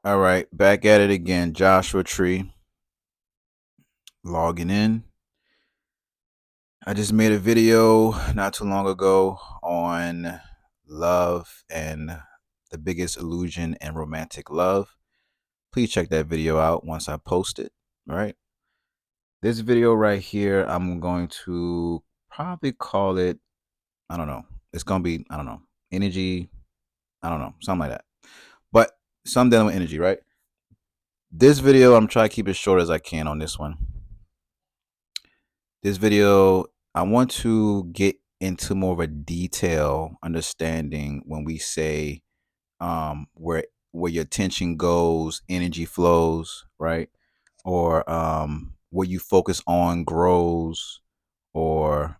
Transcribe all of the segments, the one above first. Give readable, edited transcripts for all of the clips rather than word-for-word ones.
All right, back at it again. Joshua Tree logging in. I just made a video not too long ago on love and the biggest illusion in romantic love. Please check that video out once I post it. All right. This video right here, I'm going to probably call it, I don't know. It's going to be, I don't know, energy. I don't know, something like that. But some dealing with energy, right? This video, I'm trying to keep it short as I can on this one. This video, I want to get into more of a detail understanding when we say where your attention goes, energy flows, right? Or where you focus on grows, or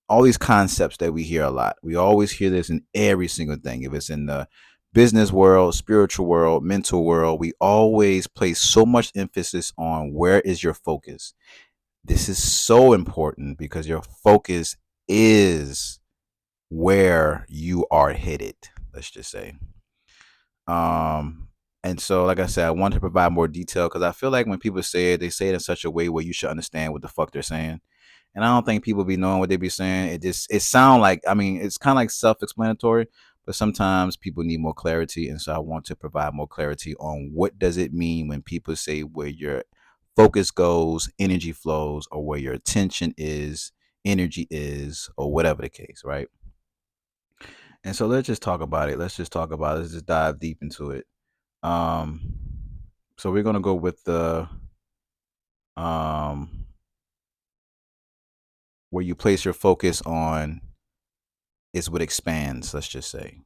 all these concepts that we hear a lot. We always hear this in every single thing. If it's in the business world, spiritual world, mental world, we always place so much emphasis on where is your focus. This is so important because your focus is where you are headed, let's just say. Um, and so, like I said, I want to provide more detail because I feel like when people say it, they say it in such a way where you should understand what the fuck they're saying. And I don't think people be knowing what they be saying. It sound like, I mean, it's kind of like self-explanatory, but sometimes people need more clarity, and so I want to provide more clarity on what does it mean when people say where your focus goes, energy flows, or where your attention is, energy is, or whatever the case, right? And so let's just talk about it. Let's just talk about it. Let's just dive deep into it. Um, so we're gonna go with the um where you place your focus on is what expands, let's just say.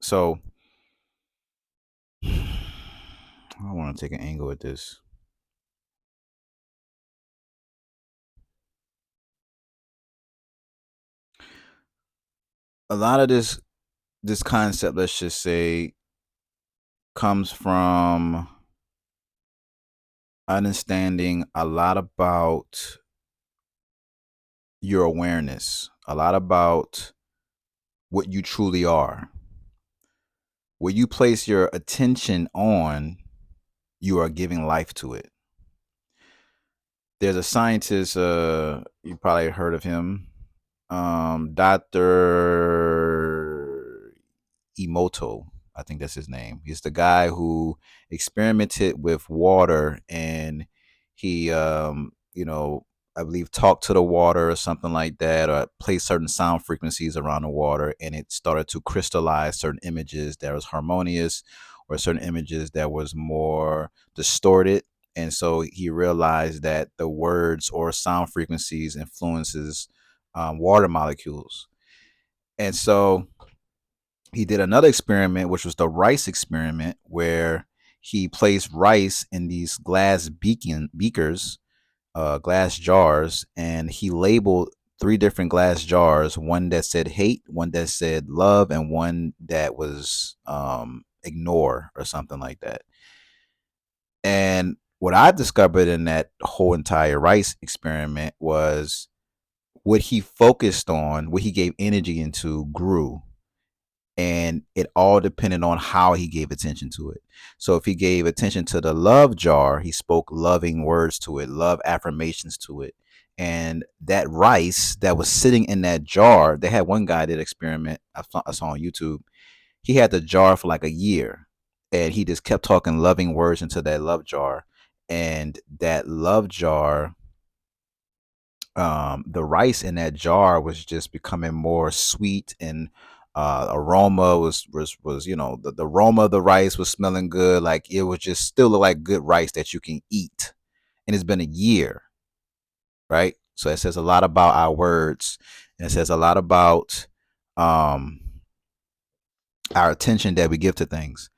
So I want to take an angle at this. A lot of this concept, let's just say, comes from understanding a lot about your awareness, a lot about what you truly are. Where you place your attention on, you are giving life to it. There's a scientist, you probably heard of him, Dr. Emoto. I think that's his name. He's the guy who experimented with water, and he, I believe talked to the water or something like that, or placed certain sound frequencies around the water, and it started to crystallize certain images that was harmonious, or certain images that was more distorted. And so he realized that the words or sound frequencies influences water molecules. And so he did another experiment, which was the rice experiment, where he placed rice in these glass beakers, glass jars, and he labeled three different glass jars: one that said hate, one that said love, and one that was ignore or something like that. And what I discovered in that whole entire rice experiment was what he focused on, what he gave energy into, grew, and it all depended on how he gave attention to it. So if he gave attention to the love jar, he spoke loving words to it, love affirmations to it. And that rice that was sitting in that jar, they had one guy did experiment I saw on YouTube. He had the jar for like a year, and he just kept talking loving words into that love jar. And that love jar, the rice in that jar was just becoming more sweet, and aroma was the aroma of the rice was smelling good, like it was just still look like good rice that you can eat. And it's been a year, right? So it says a lot about our words, and it says a lot about um our attention that we give to things.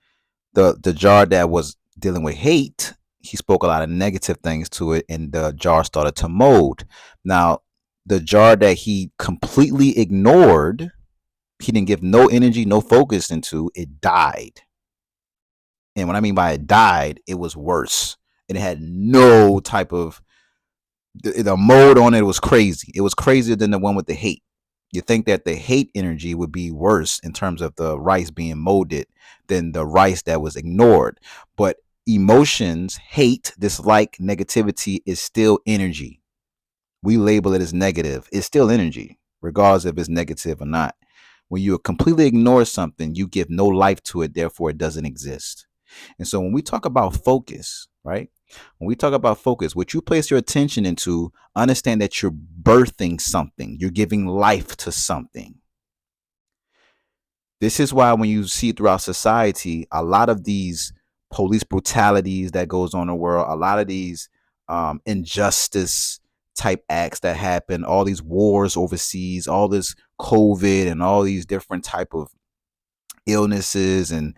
The jar that was dealing with hate, he spoke a lot of negative things to it, and the jar started to mold. Now, the jar that he completely ignored, he didn't give no energy, no focus into, it died. And what I mean by it died, it was worse. And it had no type of the mold on it was crazy. It was crazier than the one with the hate. You think that the hate energy would be worse in terms of the rice being molded than the rice that was ignored. But emotions, hate, dislike, negativity is still energy. We label it as negative. It's still energy, regardless if it's negative or not. When you completely ignore something, you give no life to it, therefore it doesn't exist. And so when we talk about focus, right? When we talk about focus, what you place your attention into, understand that you're birthing something, you're giving life to something. This is why when you see throughout society, a lot of these police brutalities that goes on in the world, a lot of these injustice type acts that happen, all these wars overseas, all this COVID and all these different type of illnesses and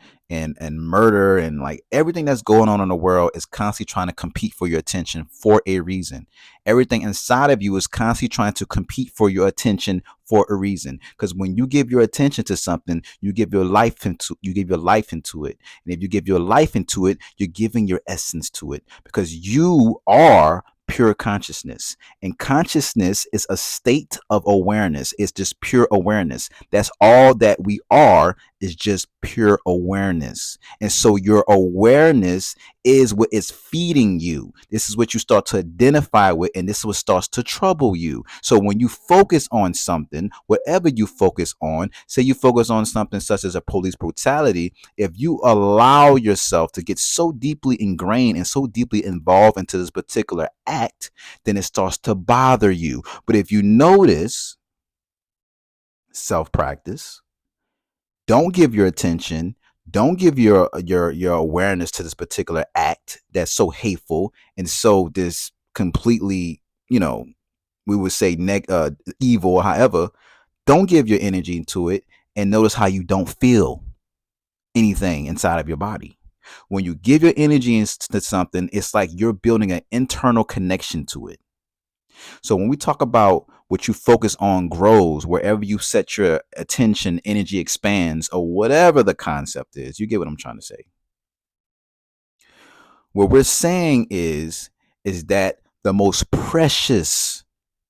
murder and like everything that's going on in the world is constantly trying to compete for your attention for a reason. Everything inside of you is constantly trying to compete for your attention for a reason, because when you give your attention to something, you give your life into it. And if you give your life into it, you're giving your essence to it, because you are pure consciousness. And consciousness is a state of awareness. It's just pure awareness. That's all that we are, is just pure awareness. And so your awareness is what is feeding you. This is what you start to identify with, and this is what starts to trouble you. So when you focus on something, whatever you focus on, say you focus on something such as a police brutality, if you allow yourself to get so deeply ingrained and so deeply involved into this particular act, then it starts to bother you. But if you notice, self practice, don't give your attention, don't give your awareness to this particular act that's so hateful and so this completely, you know, we would say evil, however, don't give your energy to it, and notice how you don't feel anything inside of your body. When you give your energy to something, it's like you're building an internal connection to it. So when we talk about what you focus on grows, wherever you set your attention, energy expands, or whatever the concept is, you get what I'm trying to say. What we're saying is that the most precious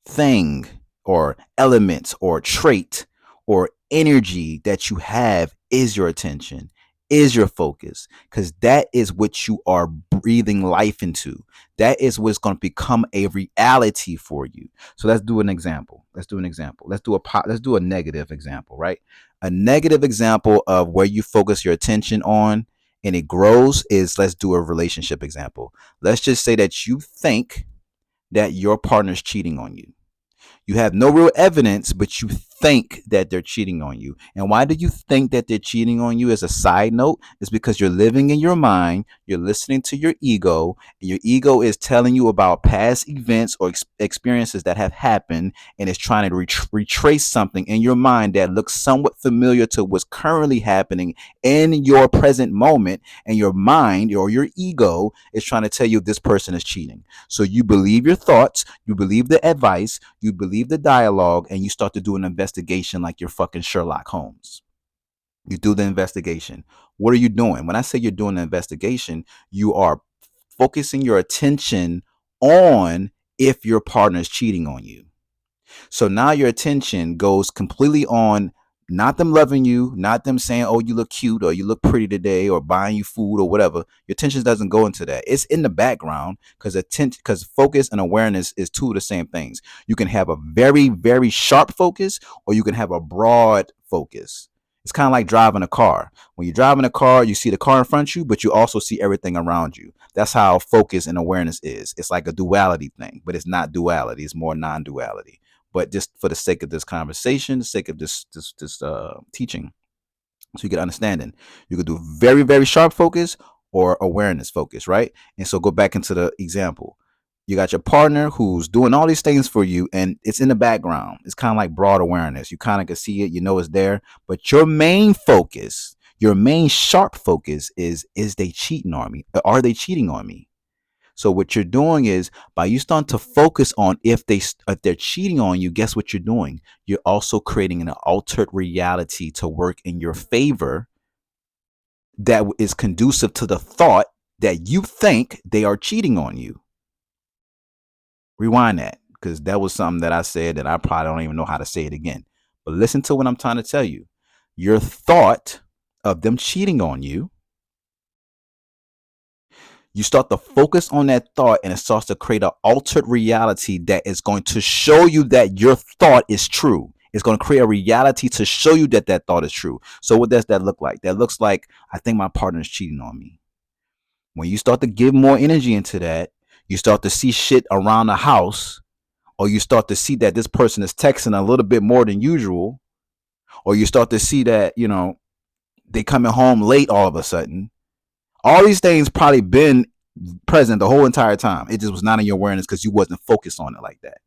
thing or element or trait or energy that you have is your attention, is your focus, because that is what you are breathing life into. That is what's going to become a reality for you. So let's do an example. Let's do a negative example, right? A negative example of where you focus your attention on and it grows is, let's do a relationship example. Let's just say that you think that your partner's cheating on you. You have no real evidence, but you think that they're cheating on you. And why do you think that they're cheating on you? As a side note, is because you're living in your mind, you're listening to your ego, and your ego is telling you about past events or experiences that have happened, and it's trying to retrace something in your mind that looks somewhat familiar to what's currently happening in your present moment. And your mind or your ego is trying to tell you this person is cheating. So you believe your thoughts, you believe the advice, you believe the dialogue, and you start to do an investigation like you're fucking Sherlock Holmes. You do the investigation. What are you doing? When I say you're doing the investigation, you are focusing your attention on if your partner is cheating on you. So now your attention goes completely on not them loving you, not them saying, oh, you look cute or you look pretty today or buying you food or whatever. Your attention doesn't go into that. It's in the background, because focus and awareness is two of the same things. You can have a very, very sharp focus or you can have a broad focus. It's kind of like driving a car. When you're driving a car, you see the car in front of you, but you also see everything around you. That's how focus and awareness is. It's like a duality thing, but it's not duality. It's more non-duality. But just for the sake of this conversation, the sake of this teaching, so you get understanding, you could do very, very sharp focus or awareness focus, right? And so go back into the example. You got your partner who's doing all these things for you, and it's in the background. It's kind of like broad awareness. You kind of can see it, you know it's there, but your main focus, your main sharp focus is they cheating on me? Are they cheating on me? So what you're doing is, by you starting to focus on if they're cheating on you, guess what you're doing? You're also creating an altered reality to work in your favor that is conducive to the thought that you think they are cheating on you. Rewind that, because that was something that I said that I probably don't even know how to say it again. But listen to what I'm trying to tell you. Your thought of them cheating on you start to focus on that thought, and it starts to create an altered reality that is going to show you that your thought is true. It's going to create a reality to show you that that thought is true. So what does that look like? That looks like, I think my partner is cheating on me. When you start to give more energy into that, you start to see shit around the house, or you start to see that this person is texting a little bit more than usual, or you start to see that, they coming home late all of a sudden. All these things probably been present the whole entire time. It just was not in your awareness because you wasn't focused on it like that.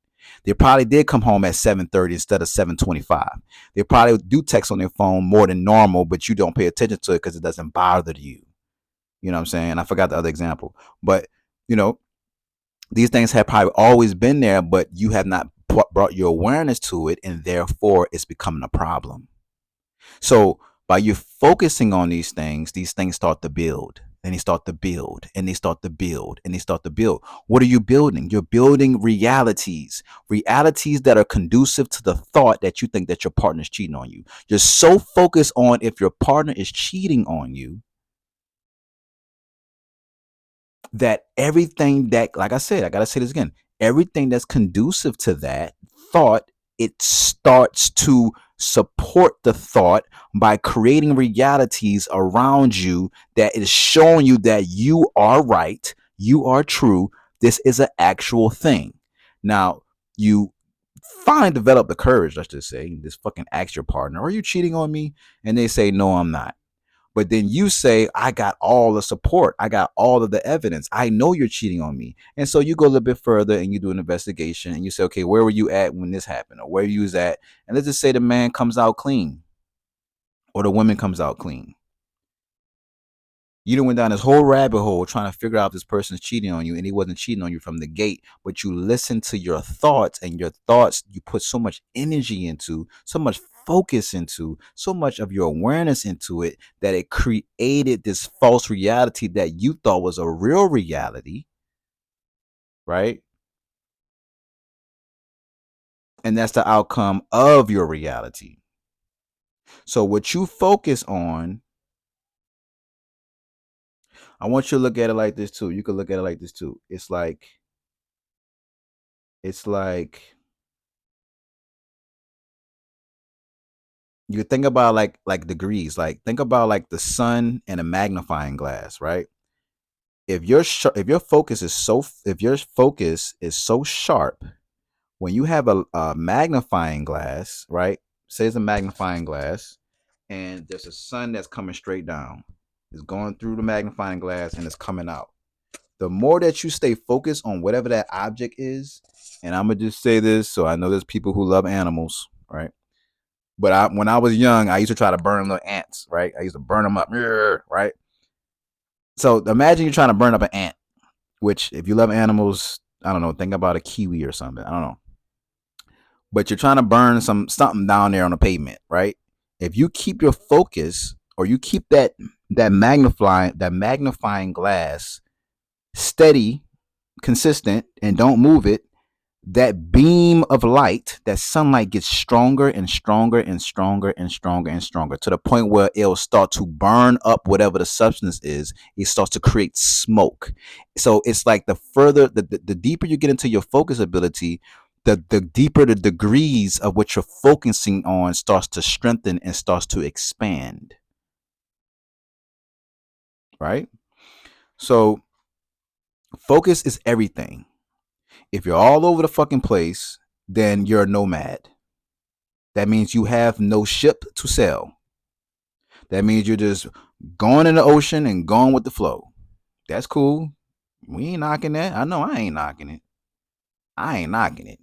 They probably did come home at 7:30 instead of 7:25. They probably do text on their phone more than normal, but you don't pay attention to it because it doesn't bother you. You know what I'm saying? I forgot the other example. But, these things have probably always been there, but you have not brought your awareness to it, and therefore it's becoming a problem. So by you focusing on these things start to build. And they start to build, and they start to build, and they start to build. What are you building? You're building realities that are conducive to the thought that you think that your partner is cheating on you. You're so focused on if your partner is cheating on you that everything that, like I said, I got to say this again, everything that's conducive to that thought, it starts to support the thought by creating realities around you that is showing you that you are right, you are true, this is an actual thing. Now, you finally develop the courage, let's just say, just fucking ask your partner, are you cheating on me? And they say, no, I'm not. But then you say, I got all the support. I got all of the evidence. I know you're cheating on me. And so you go a little bit further and you do an investigation and you say, okay, where were you at when this happened? Or where you was at? And let's just say the man comes out clean or the woman comes out clean. You done went down this whole rabbit hole trying to figure out if this person's cheating on you, and he wasn't cheating on you from the gate, but you listen to your thoughts, and your thoughts you put so much energy into, so much focus into, so much of your awareness into it, that it created this false reality that you thought was a real reality, right? And that's the outcome of your reality. So what you focus on, I want you to look at it like this too. You could look at it like this too. It's like you think about like degrees. Like think about like the sun and a magnifying glass, right? If your focus is so sharp, when you have a magnifying glass, right? Say it's a magnifying glass, and there's a sun that's coming straight down. It's going through the magnifying glass and it's coming out. The more that you stay focused on whatever that object is, and I'm gonna just say this, so I know there's people who love animals, right? But when I was young, I used to try to burn little ants, right? I used to burn them up, right? So imagine you're trying to burn up an ant, which if you love animals, I don't know, think about a kiwi or something. I don't know. But you're trying to burn something down there on the pavement, right? If you keep your focus, or you keep that magnifying glass steady, consistent, and don't move it, that beam of light, that sunlight gets stronger and stronger and stronger and stronger and stronger, to the point where it'll start to burn up whatever the substance is. It starts to create smoke. So it's like the deeper you get into your focus ability, the deeper the degrees of what you're focusing on starts to strengthen and starts to expand. Right? So focus is everything. If you're all over the fucking place, then you're a nomad. That means you have no ship to sail. That means you're just going in the ocean and going with the flow. That's cool. We ain't knocking that. I know I ain't knocking it. I ain't knocking it.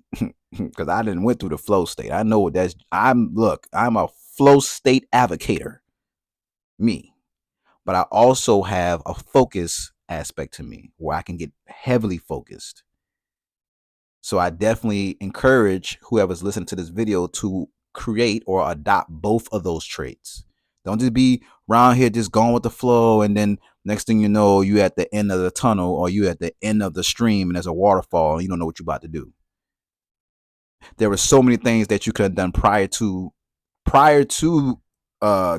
Because I didn't went through the flow state. I know what that's. I'm a flow state advocator. Me. But I also have a focus aspect to me where I can get heavily focused. So I definitely encourage whoever's listening to this video to create or adopt both of those traits. Don't just be around here just going with the flow, and then next thing you know, you at the end of the tunnel, or you at the end of the stream and there's a waterfall and you don't know what you're about to do. There were so many things that you could have done prior to prior to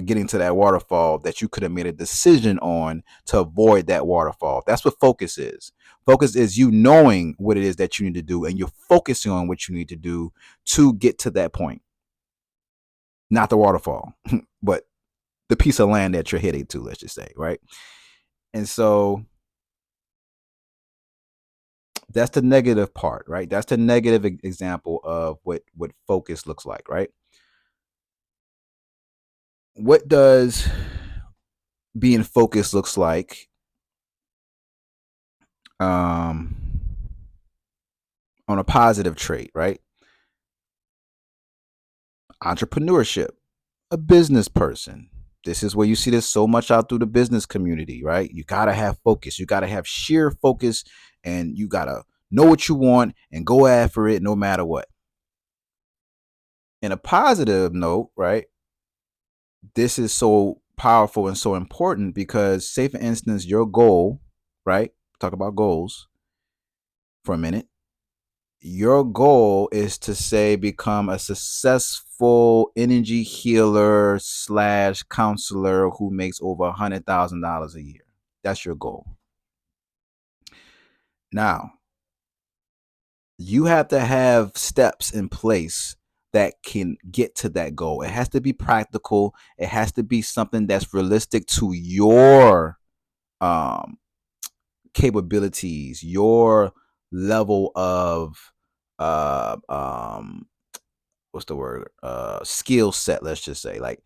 getting to that waterfall that you could have made a decision on to avoid that waterfall. That's what focus is. Focus is you knowing what it is that you need to do, and you're focusing on what you need to do to get to that point. Not the waterfall, but the piece of land that you're heading to, let's just say, right? And so that's the negative part, right? That's the negative example of what focus looks like, right? What does being focused looks like um on a positive trait, right? Entrepreneurship, a business person. This is where you see this so much out through the business community, right? You got to have focus. You got to have sheer focus, and you got to know what you want and go after it no matter what. In a positive note, right? This is so powerful and so important because, say, for instance, your goal, right? Talk about goals for a minute. Your goal is to, say, become a successful energy healer slash counselor who makes over $100,000 a year. That's your goal. Now, you have to have steps in place that can get to that goal. It has to be practical. It has to be something that's realistic to your um, capabilities, your level of uh, um, what's the word? Skill set. Let's just say, like,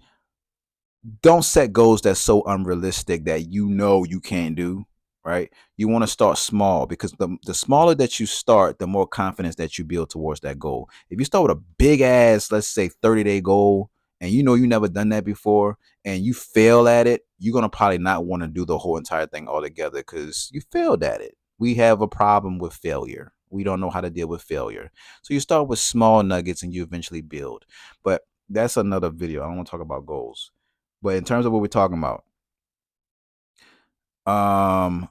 don't set goals that's so unrealistic that you know you can't do, right? You want to start small because the smaller that you start, the more confidence that you build towards that goal. If you start with a big ass, let's say 30-day goal, and you know you never done that before and you fail at it, you're gonna probably not want to do the whole entire thing altogether because you failed at it. We have a problem with failure. We don't know how to deal with failure. So you start with small nuggets and you eventually build. But that's another video. I don't want to talk about goals. But in terms of what we're talking about, um,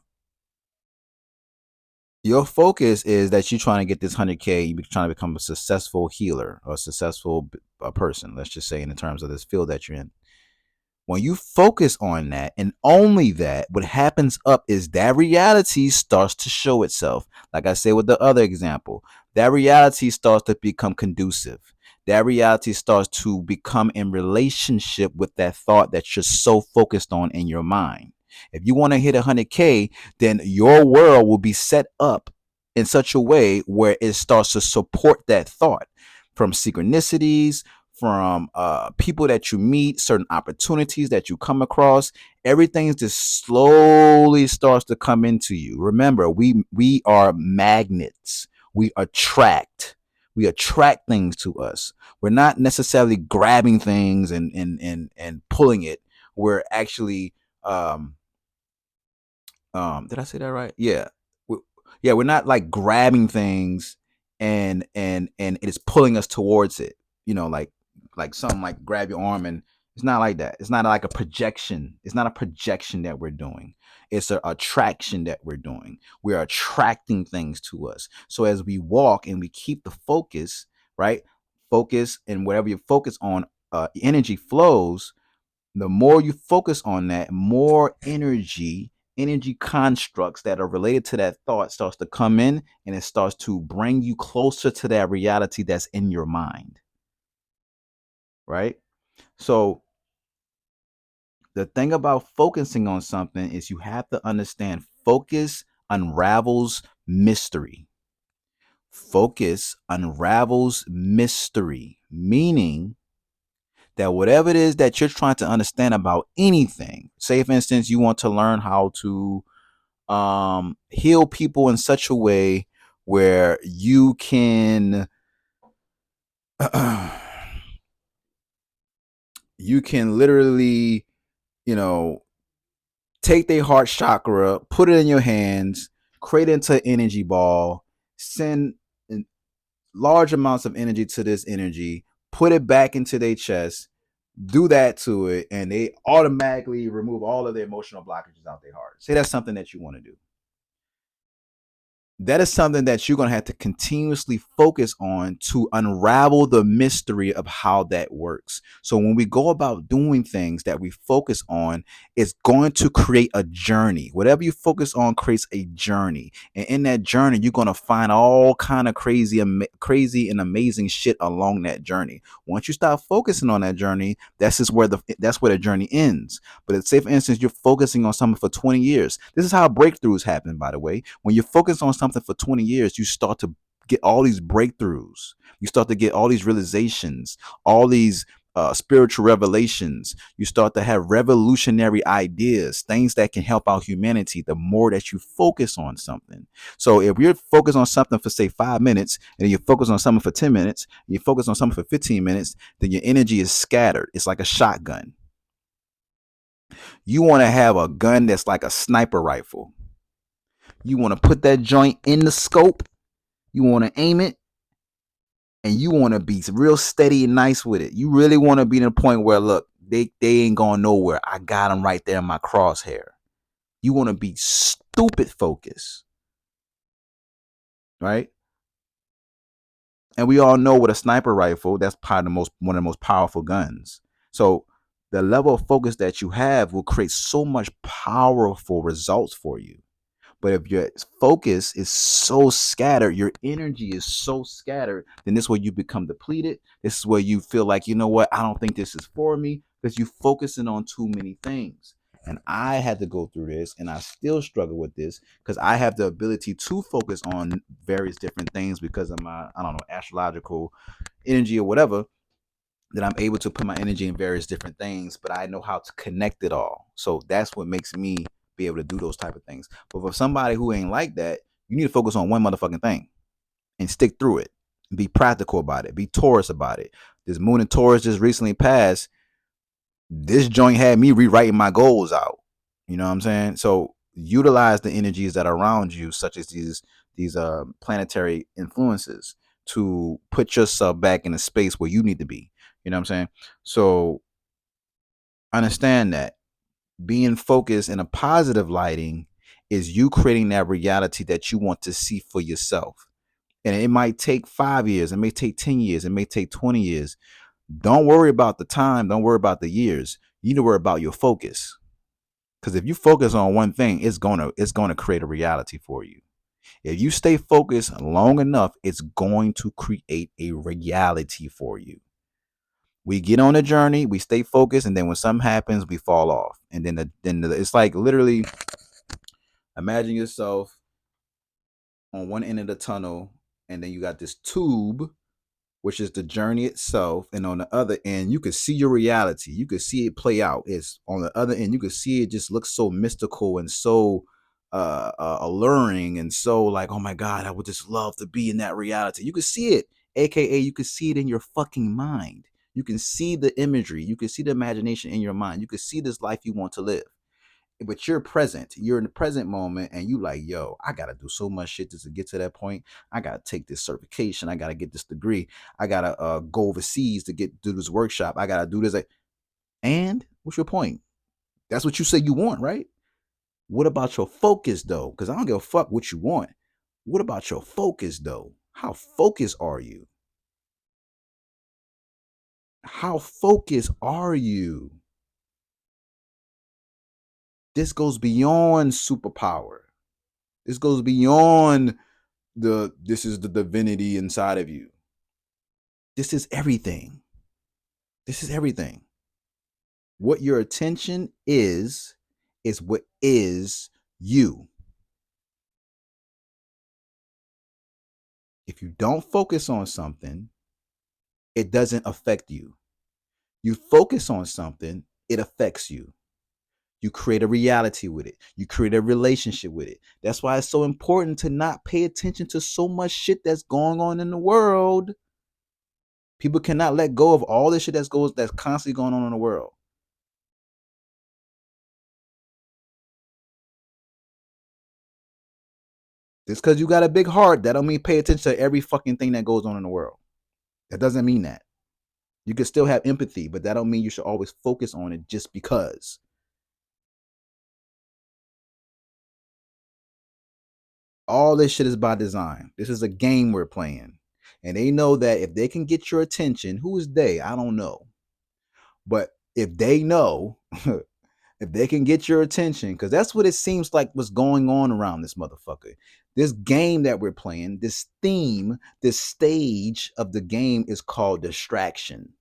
your focus is that you're trying to get this 100K, you're trying to become a successful healer or a successful person, let's just say, in terms of this field that you're in. When you focus on that and only that, what happens up is that reality starts to show itself. Like I said with the other example, that reality starts to become conducive. That reality starts to become in relationship with that thought that you're so focused on in your mind. If you want to hit 100K, then your world will be set up in such a way where it starts to support that thought, from synchronicities, from people that you meet, certain opportunities that you come across. Everything just slowly starts to come into you. Remember, we are magnets. We attract things to us. We're not necessarily grabbing things and pulling it. We're actually did I say that right? Yeah. We, yeah, we're not like grabbing things and it's pulling us towards it. You know, like something like grab your arm, and it's not like that. It's not like a projection. It's not a projection that we're doing. It's an attraction that we're doing. We're attracting things to us. So as we walk and we keep the focus, right? Focus, and whatever you focus on, energy flows. The more you focus on that, more energy constructs that are related to that thought starts to come in, and it starts to bring you closer to that reality that's in your mind, right? So the thing about focusing on something is you have to understand focus unravels mystery. Focus unravels mystery, meaning that whatever it is that you're trying to understand about anything, say for instance you want to learn how to heal people in such a way where you can you can literally, you know, take their heart chakra, put it in your hands, create it into an energy ball, send large amounts of energy to this energy, put it back into their chest, do that to it, and they automatically remove all of the emotional blockages out their heart. Say that's something that you want to do. that is something that you're going to have to continuously focus on to unravel the mystery of how that works. So when we go about doing things that we focus on, it's going to create a journey. Whatever you focus on creates a journey, and in that journey you're going to find all kind of crazy and amazing shit along that journey. Once you start focusing on that journey, that's where the journey ends. But say for instance you're focusing on something for 20 years. This is how breakthroughs happen, by the way. When you focus on something for 20 years, you start to get all these breakthroughs. You start to get all these realizations, all these spiritual revelations. You start to have revolutionary ideas, things that can help out humanity the more that you focus on something. So if you're focused on something for say 5 minutes, and you focus on something for 10 minutes, you focus on something for 15 minutes, then your energy is scattered. It's like a shotgun. You want to have a gun that's like a sniper rifle. You want to put that joint in the scope. You want to aim it, and you want to be real steady and nice with it. You really want to be to the point where, look, they ain't going nowhere. I got them right there in my crosshair. You want to be stupid focused, right? And we all know with a sniper rifle, that's probably one of the most powerful guns. So the level of focus that you have will create so much powerful results for you. But if your focus is so scattered, your energy is so scattered, then this is where you become depleted. This is where you feel like, you know what, I don't think this is for me, because you're focusing on too many things. And I had to go through this, and I still struggle with this because I have the ability to focus on various different things because of my, I don't know, astrological energy or whatever, that I'm able to put my energy in various different things, but I know how to connect it all. So that's what makes me be able to do those type of things. But for somebody who ain't like that, you need to focus on one motherfucking thing and stick through it. Be practical about it. Be Taurus about it. This moon in Taurus just recently passed. This joint had me rewriting my goals out. You know what I'm saying? So utilize the energies that are around you, such as these planetary influences, to put yourself back in a space where you need to be. You know what I'm saying? So understand that being focused in a positive lighting is you creating that reality that you want to see for yourself. And it might take 5 years, it may take 10 years, it may take 20 years. Don't worry about the time, don't worry about the years. You need to worry about your focus. Because if you focus on one thing, it's gonna create a reality for you. If you stay focused long enough, it's going to create a reality for you. We get on a journey, we stay focused, and then when something happens, we fall off. And it's like literally imagine yourself on one end of the tunnel, and then you got this tube, which is the journey itself, and on the other end, you could see your reality. You could see it play out. It's on the other end, you could see it just looks so mystical and so alluring and so like, oh my god, I would just love to be in that reality. You could see it, aka you could see it in your fucking mind. You can see the imagery, you can see the imagination in your mind. You can see this life you want to live, but you're present. You're in the present moment, and you like, yo, I gotta do so much shit just to get to that point. I gotta take this certification. I gotta get this degree. I gotta go overseas to do this workshop. I gotta do this. And what's your point? That's what you say you want, right? What about your focus though? Because I don't give a fuck what you want. What about your focus though? How focused are you? How focused are you? This goes beyond superpower. This goes beyond this is the divinity inside of you. This is everything. This is everything. What your attention is what is you. If you don't focus on something, it doesn't affect you. You focus on something, it affects you. You create a reality with it. You create a relationship with it. That's why it's so important to not pay attention to so much shit that's going on in the world. People cannot let go of all this shit that's constantly going on in the world. Just because you got a big heart, that don't mean pay attention to every fucking thing that goes on in the world. That doesn't mean that. You can still have empathy, but that don't mean you should always focus on it just because. All this shit is by design. This is a game we're playing. And they know that if they can get your attention, who is they? I don't know. But if they know, if they can get your attention, because that's what it seems like what's going on around this motherfucker. This game that we're playing, this theme, this stage of the game is called distraction.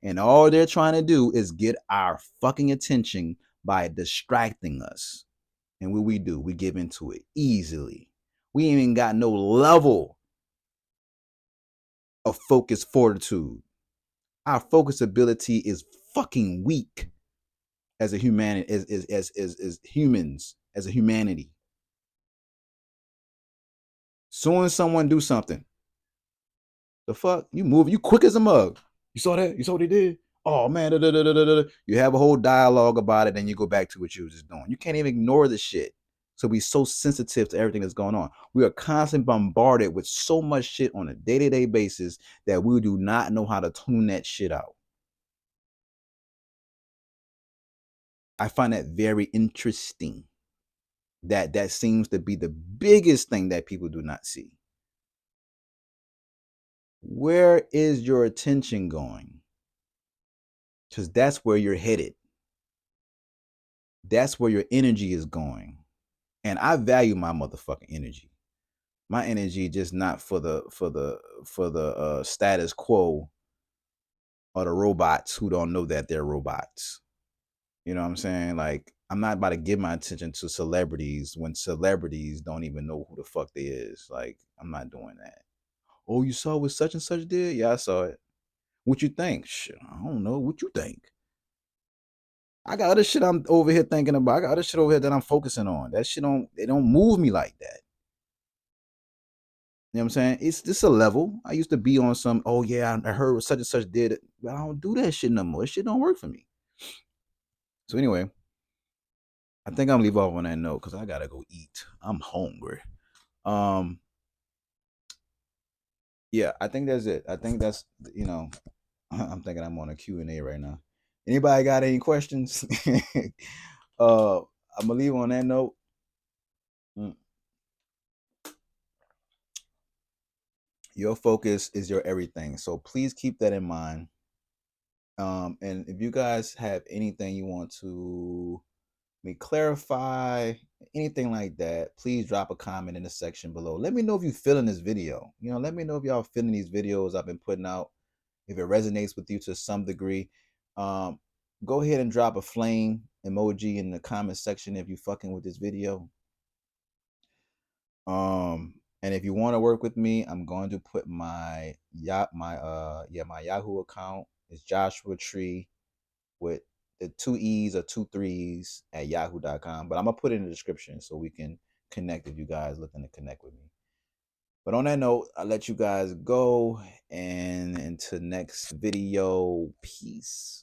And all they're trying to do is get our fucking attention by distracting us. And what we do, we give into it easily. We ain't even got no level of focus fortitude. Our focus ability is fucking weak as a humanity, as humans, as a humanity. Soon as someone do something, the fuck, you move, you quick as a mug. You saw that? You saw what he did? Oh man, da, da, da, da, da. You have a whole dialogue about it, and you go back to what you was just doing. You can't even ignore the shit. So we so sensitive to everything that's going on. We are constantly bombarded with so much shit on a day-to-day basis that we do not know how to tune that shit out. I find that very interesting. That seems to be the biggest thing that people do not see. Where is your attention going? Because that's where you're headed. That's where your energy is going. And I value my motherfucking energy. My energy just not for the status quo or the robots who don't know that they're robots. You know what I'm saying? Like, I'm not about to give my attention to celebrities when celebrities don't even know who the fuck they is. Like, I'm not doing that. Oh, you saw what such and such did? Yeah, I saw it. What you think? Shit, I don't know. What you think? I got other shit I'm over here thinking about. I got other shit over here that I'm focusing on. That shit don't move me like that. You know what I'm saying? It's just a level. I used to be on some, oh yeah, I heard what such and such did it. But I don't do that shit no more. That shit don't work for me. So anyway, I think I'm gonna leave off on that note because I gotta go eat. I'm hungry. Um, yeah, I think that's it. I think that's I'm thinking I'm on a Q&A right now. Anybody got any questions? I'm gonna leave on that note. Mm. Your focus is your everything. So please keep that in mind. And if you guys have anything you want to me clarify, anything like that, please drop a comment in the section below. Let me know if you're feeling this video. Let me know if y'all feeling these videos I've been putting out. If it resonates with you to some degree, um, go ahead and drop a flame emoji in the comment section if you fucking with this video. And if you want to work with me, I'm going to put my Yahoo account. It's Joshua Tree with the 2 E's or 2 3's at yahoo.com. But I'm gonna put it in the description so we can connect if you guys looking to connect with me. But on that note, I'll let you guys go, and until next video, peace.